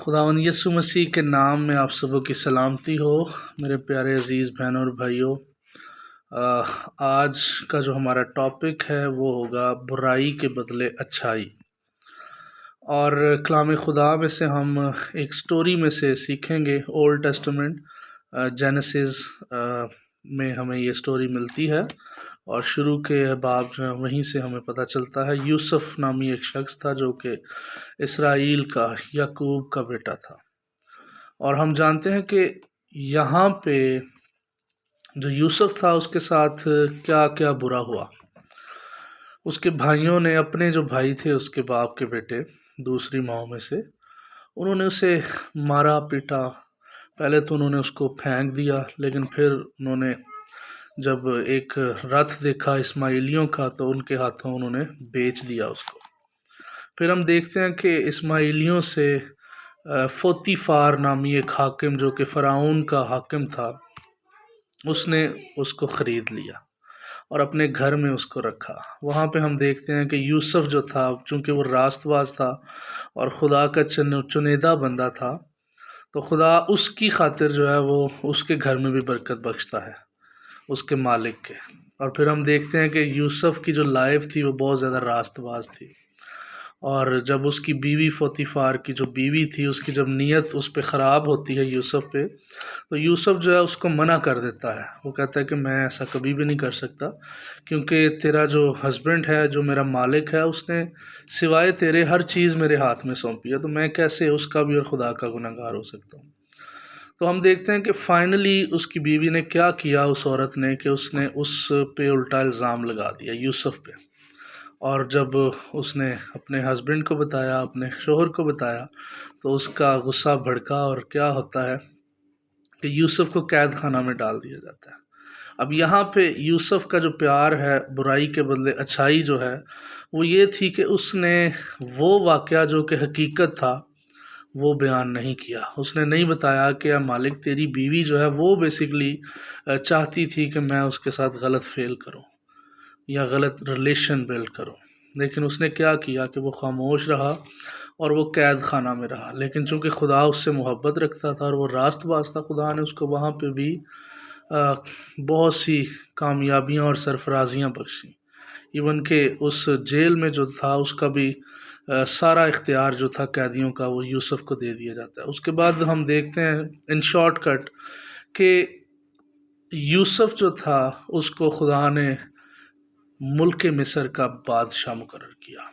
خداوند یسوع مسیح کے نام میں آپ سبوں کی سلامتی ہو میرے پیارے عزیز بہنوں اور بھائیوں۔ آج کا جو ہمارا ٹاپک ہے وہ ہوگا برائی کے بدلے اچھائی، اور کلام خدا میں سے ہم ایک سٹوری میں سے سیکھیں گے۔ اولڈ ٹیسٹمنٹ جینیسس میں ہمیں یہ سٹوری ملتی ہے، اور شروع کے باب جو ہے وہیں سے ہمیں پتہ چلتا ہے۔ یوسف نامی ایک شخص تھا جو کہ اسرائیل کا یعقوب کا بیٹا تھا، اور ہم جانتے ہیں کہ یہاں پہ جو یوسف تھا اس کے ساتھ کیا کیا برا ہوا۔ اس کے بھائیوں نے اپنے جو بھائی تھے اس کے باپ کے بیٹے دوسری ماؤں میں سے، انہوں نے اسے مارا پیٹا۔ پہلے تو انہوں نے اس کو پھینک دیا، لیکن پھر انہوں نے جب ایک رتھ دیکھا اسماعیلیوں کا تو ان کے ہاتھوں انہوں نے بیچ دیا اس کو۔ پھر ہم دیکھتے ہیں کہ اسماعیلیوں سے فوتیفار نامی ایک حاکم جو کہ فرعون کا حاکم تھا، اس نے اس کو خرید لیا اور اپنے گھر میں اس کو رکھا۔ وہاں پہ ہم دیکھتے ہیں کہ یوسف جو تھا، چونکہ وہ راست باز تھا اور خدا کا چنیدہ بندہ تھا، تو خدا اس کی خاطر جو ہے وہ اس کے گھر میں بھی برکت بخشتا ہے، اس کے مالک کے۔ اور پھر ہم دیکھتے ہیں کہ یوسف کی جو لائف تھی وہ بہت زیادہ راست باز تھی، اور جب اس کی بیوی فوتیفار کی جو بیوی تھی، اس کی جب نیت اس پہ خراب ہوتی ہے یوسف پہ، تو یوسف جو ہے اس کو منع کر دیتا ہے۔ وہ کہتا ہے کہ میں ایسا کبھی بھی نہیں کر سکتا، کیونکہ تیرا جو ہسبینڈ ہے، جو میرا مالک ہے، اس نے سوائے تیرے ہر چیز میرے ہاتھ میں سونپی ہے، تو میں کیسے اس کا بھی اور خدا کا گنہگار ہو سکتا ہوں۔ تو ہم دیکھتے ہیں کہ فائنلی اس کی بیوی نے کیا کیا، اس عورت نے، کہ اس نے اس پہ الٹا الزام لگا دیا یوسف پہ۔ اور جب اس نے اپنے ہسبینڈ کو بتایا، اپنے شوہر کو بتایا، تو اس کا غصہ بھڑکا، اور کیا ہوتا ہے کہ یوسف کو قید خانہ میں ڈال دیا جاتا ہے۔ اب یہاں پہ یوسف کا جو پیار ہے برائی کے بدلے اچھائی جو ہے، وہ یہ تھی کہ اس نے وہ واقعہ جو کہ حقیقت تھا وہ بیان نہیں کیا۔ اس نے نہیں بتایا کہ مالک تیری بیوی جو ہے وہ بیسیکلی چاہتی تھی کہ میں اس کے ساتھ غلط فعل کروں یا غلط ریلیشن بلڈ کروں، لیکن اس نے کیا کیا کہ وہ خاموش رہا اور وہ قید خانہ میں رہا۔ لیکن چونکہ خدا اس سے محبت رکھتا تھا اور وہ راست باز تھا، خدا نے اس کو وہاں پہ بھی بہت سی کامیابیاں اور سرفرازیاں بخشیں۔ ایون کہ اس جیل میں جو تھا اس کا بھی سارا اختیار جو تھا قیدیوں کا وہ یوسف کو دے دیا جاتا ہے۔ اس کے بعد ہم دیکھتے ہیں ان شارٹ کٹ کہ یوسف جو تھا اس کو خدا نے ملک مصر کا بادشاہ مقرر کیا۔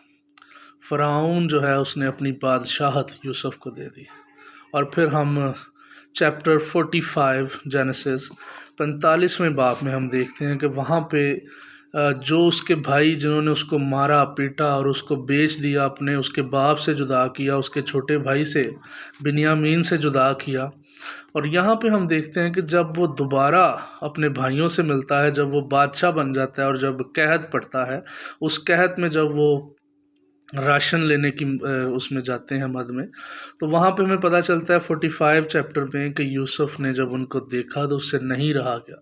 فرعون جو ہے اس نے اپنی بادشاہت یوسف کو دے دی۔ اور پھر ہم چیپٹر 45 جینیسس 45ویں باب میں ہم دیکھتے ہیں کہ وہاں پہ جو اس کے بھائی جنہوں نے اس کو مارا پیٹا اور اس کو بیچ دیا، اپنے اس کے باپ سے جدا کیا، اس کے چھوٹے بھائی سے بنیامین سے جدا کیا۔ اور یہاں پہ ہم دیکھتے ہیں کہ جب وہ دوبارہ اپنے بھائیوں سے ملتا ہے، جب وہ بادشاہ بن جاتا ہے اور جب قحط پڑتا ہے، اس قحط میں جب وہ راشن لینے کی اس میں جاتے ہیں مد میں، تو وہاں پہ ہمیں پتہ چلتا ہے 45 چیپٹر میں کہ یوسف نے جب ان کو دیکھا تو اس سے نہیں رہا گیا،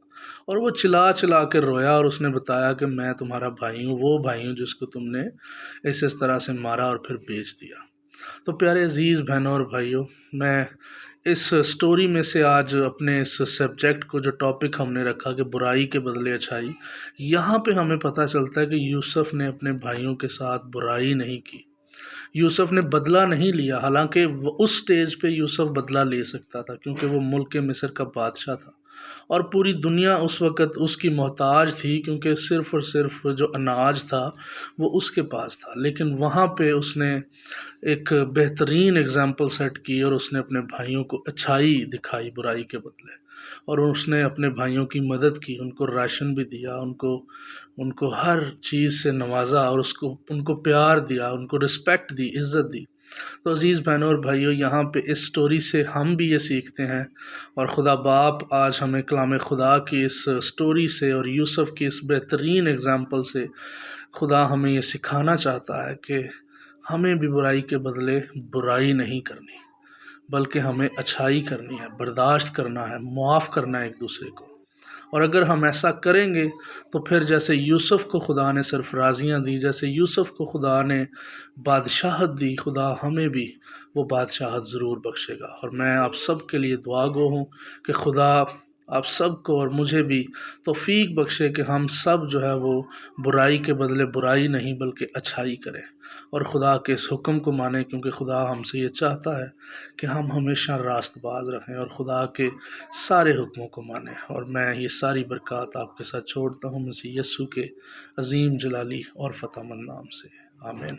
اور وہ چلا چلا کے رویا، اور اس نے بتایا کہ میں تمہارا بھائی ہوں، وہ بھائی ہوں جس کو تم نے اس طرح سے مارا اور پھر بیچ دیا۔ تو پیارے عزیز بہنوں اور بھائیوں، میں اس سٹوری میں سے آج اپنے اس سبجیکٹ کو، جو ٹاپک ہم نے رکھا کہ برائی کے بدلے اچھائی، یہاں پہ ہمیں پتہ چلتا ہے کہ یوسف نے اپنے بھائیوں کے ساتھ برائی نہیں کی، یوسف نے بدلہ نہیں لیا۔ حالانکہ اس سٹیج پہ یوسف بدلہ لے سکتا تھا، کیونکہ وہ ملک مصر کا بادشاہ تھا اور پوری دنیا اس وقت اس کی محتاج تھی، کیونکہ صرف اور صرف جو اناج تھا وہ اس کے پاس تھا۔ لیکن وہاں پہ اس نے ایک بہترین اگزامپل سیٹ کی، اور اس نے اپنے بھائیوں کو اچھائی دکھائی برائی کے بدلے، اور اس نے اپنے بھائیوں کی مدد کی، ان کو راشن بھی دیا، ان کو ہر چیز سے نوازا، اور ان کو پیار دیا، ان کو رسپیکٹ دی، عزت دی۔ تو عزیز بہنوں اور بھائیوں، یہاں پہ اس سٹوری سے ہم بھی یہ سیکھتے ہیں، اور خدا باپ آج ہمیں کلام خدا کی اس سٹوری سے اور یوسف کی اس بہترین اگزامپل سے خدا ہمیں یہ سکھانا چاہتا ہے کہ ہمیں بھی برائی کے بدلے برائی نہیں کرنی، بلکہ ہمیں اچھائی کرنی ہے، برداشت کرنا ہے، معاف کرنا ہے ایک دوسرے کو۔ اور اگر ہم ایسا کریں گے تو پھر جیسے یوسف کو خدا نے سرفرازیاں دی، جیسے یوسف کو خدا نے بادشاہت دی، خدا ہمیں بھی وہ بادشاہت ضرور بخشے گا۔ اور میں آپ سب کے لیے دعا گو ہوں کہ خدا آپ سب کو اور مجھے بھی توفیق بخشے کہ ہم سب جو ہے وہ برائی کے بدلے برائی نہیں بلکہ اچھائی کریں، اور خدا کے اس حکم کو مانیں، کیونکہ خدا ہم سے یہ چاہتا ہے کہ ہم ہمیشہ راست باز رہیں اور خدا کے سارے حکموں کو مانیں۔ اور میں یہ ساری برکات آپ کے ساتھ چھوڑتا ہوں مسیح یسوع کے عظیم جلالی اور فتح مند نام سے، آمین۔